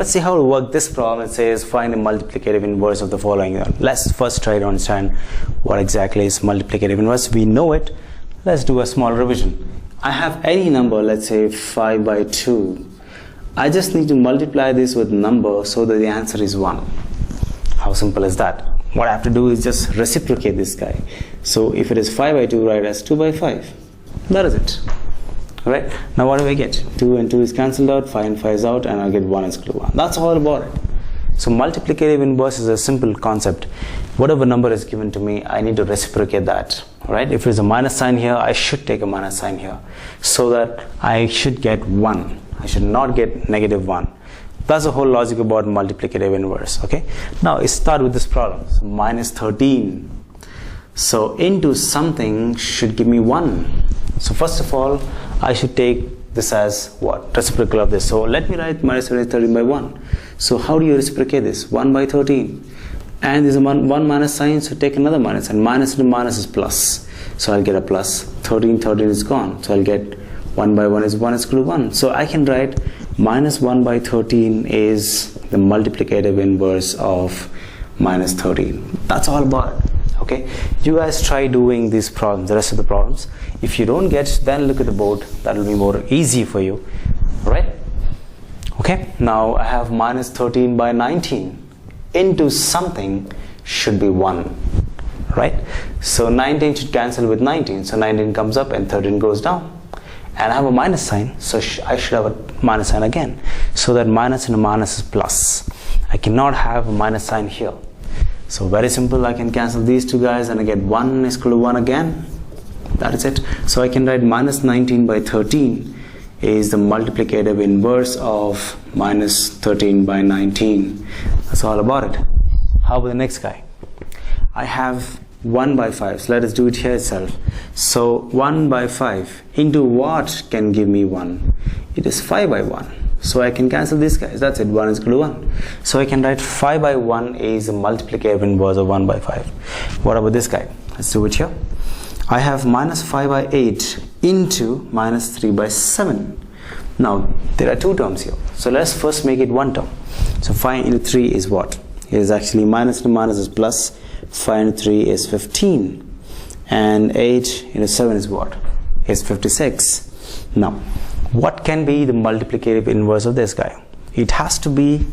let's see how to work this problem. It says find the multiplicative inverse of the following. Let's first try to understand what exactly is multiplicative inverse. We know it. Let's do a small revision. I have any number, let's say 5 by 2. I just need to multiply this with number so that the answer is 1. How simple is that? What I have to do is just reciprocate this guy. So if it is 5 by 2, write as 2 by 5. That is it. Alright, now what do I get? 2 and 2 is cancelled out, 5 and 5 is out, and I'll get 1 is equal to 1. That's all about it. So multiplicative inverse is a simple concept. Whatever number is given to me, I need to reciprocate that. Alright, if there's a minus sign here, I should take a minus sign here, so that I should get 1. I should not get negative 1. That's the whole logic about multiplicative inverse. Okay, now let's start with this problem. So minus 13. So into something should give me 1. So first of all, I should take this as what? Reciprocal of this. So let me write minus 13 by 1. So how do you reciprocate this? 1 by 13. And there's a 1 minus sign, so take another minus. And minus into minus is plus. So I'll get a plus. 13 is gone. So I'll get 1 by 1 is 1 is equal to 1. So I can write minus 1 by 13 is the multiplicative inverse of minus 13. That's all about it. Okay, you guys try doing these problems, the rest of the problems. If you don't get, then look at the board. That will be more easy for you. Alright? Okay, now I have minus 13 by 19. Into something should be 1. Right? So 19 should cancel with 19. So 19 comes up and 13 goes down. And I have a minus sign, so I should have a minus sign again. So that minus and a minus is plus. I cannot have a minus sign here. So very simple, I can cancel these two guys and I get 1 is equal to 1 again. That is it. So I can write minus 19 by 13 is the multiplicative inverse of minus 13 by 19. That's all about it. How about the next guy? I have 1 by 5. So let us do it here itself. So 1 by 5 into what can give me 1? It is 5 by 1. So I can cancel these guys. That's it. 1 is equal to 1. So I can write 5 by 1 is the multiplicative inverse of 1 by 5. What about this guy? Let's do it here. I have minus 5 by 8 into minus 3 by 7. Now there are two terms here. So let's first make it one term. So 5 into 3 is what? It is actually minus into minus is plus. 5 into 3 is 15. And 8 into 7 is what? Is 56. Now, what can be the multiplicative inverse of this guy? It has to be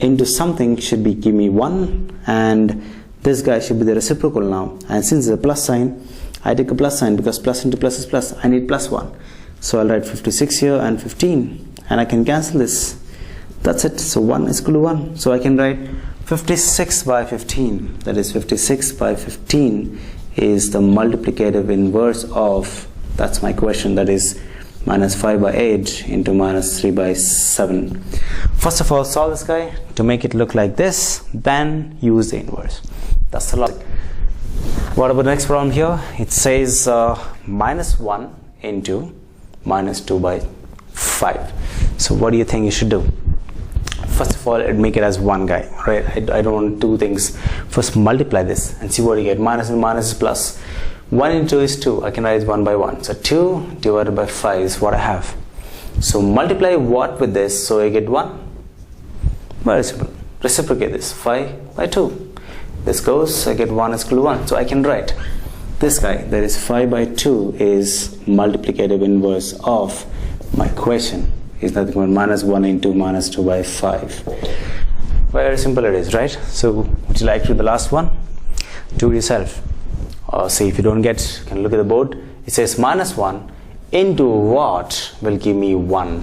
into something should be give me 1, and this guy should be the reciprocal now. And since it's a plus sign, I take a plus sign because plus into plus is plus. I need plus 1. So I'll write 56 here and 15, and I can cancel this. That's it. So 1 is equal to 1. So I can write 56 by 15. That is 56 by 15 is the multiplicative inverse of, that's my question, that is minus 5 by 8 into minus 3 by 7. First of all, solve this guy to make it look like this, then use the inverse. That's the logic. What about the next problem here? It says minus 1 into minus 2 by 5. So what do you think you should do? First of all, I'd make it as one guy, right? I don't want two things. First, multiply this and see what you get. Minus and minus is plus. 1 into 2 is 2. I can write it 1 by 1. So 2 divided by 5 is what I have. So multiply what with this? So I get 1. Very simple. Reciprocate this. 5 by 2. This goes, I get 1 is equal to 1. So I can write this guy, that is 5 by 2 is multiplicative inverse of my question. Is nothing but minus 1 into minus 2 by 5. Very simple it is, right? So would you like to do the last one? Do it yourself. Or see if you don't get, you can look at the board. It says minus 1 into what will give me 1.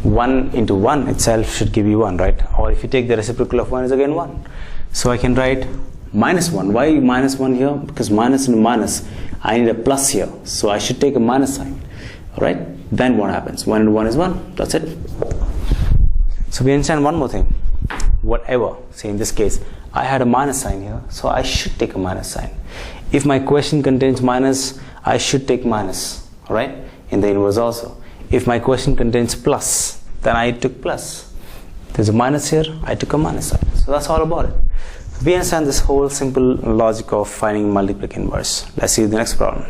1 into 1 itself should give you 1, right? Or if you take the reciprocal of 1 is again 1. So I can write minus 1. Why minus 1 here? Because minus into minus, I need a plus here. So I should take a minus sign. Alright? Then what happens? 1 into 1 is 1. That's it. So we understand one more thing. Whatever, say in this case, I had a minus sign here, so I should take a minus sign. If my question contains minus, I should take minus. Alright? In the inverse also. If my question contains plus, then I took plus. There's a minus here, I took a minus sign. So that's all about it. We understand this whole simple logic of finding multiplicative inverse. Let's see the next problem.